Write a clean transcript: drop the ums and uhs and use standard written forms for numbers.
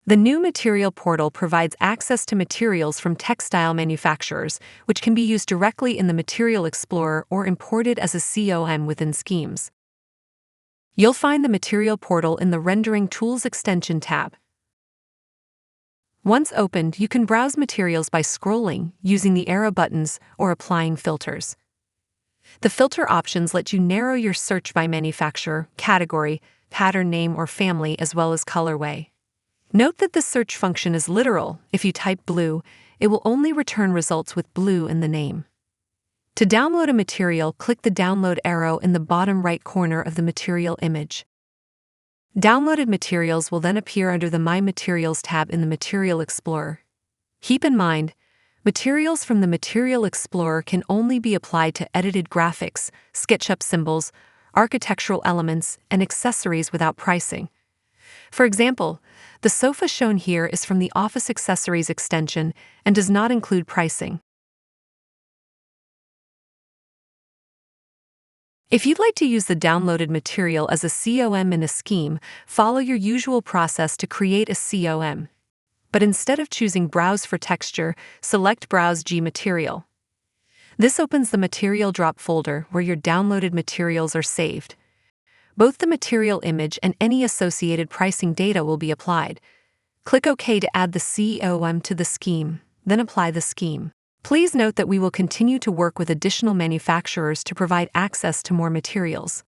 The new material portal provides access to materials from textile manufacturers, which can be used directly in the Material Explorer or imported as a COM within schemes. You'll find the Material Portal in the Rendering Tools Extension tab. Once opened, you can browse materials by scrolling, using the arrow buttons, or applying filters. The filter options let you narrow your search by manufacturer, category, pattern name or family, as well as colorway. Note that the search function is literal. If you type blue, it will only return results with blue in the name. To download a material, click the download arrow in the bottom right corner of the material image. Downloaded materials will then appear under the My Materials tab in the Material Explorer. Keep in mind, materials from the Material Explorer can only be applied to edited graphics, SketchUp symbols, architectural elements, and accessories without pricing. For example, the sofa shown here is from the Office Accessories extension and does not include pricing. If you'd like to use the downloaded material as a COM in a scheme, follow your usual process to create a COM. But instead of choosing Browse for Texture, select Browse G Material. This opens the Material Drop folder where your downloaded materials are saved. Both the material image and any associated pricing data will be applied. Click OK to add the COM to the scheme, then apply the scheme. Please note that we will continue to work with additional manufacturers to provide access to more materials.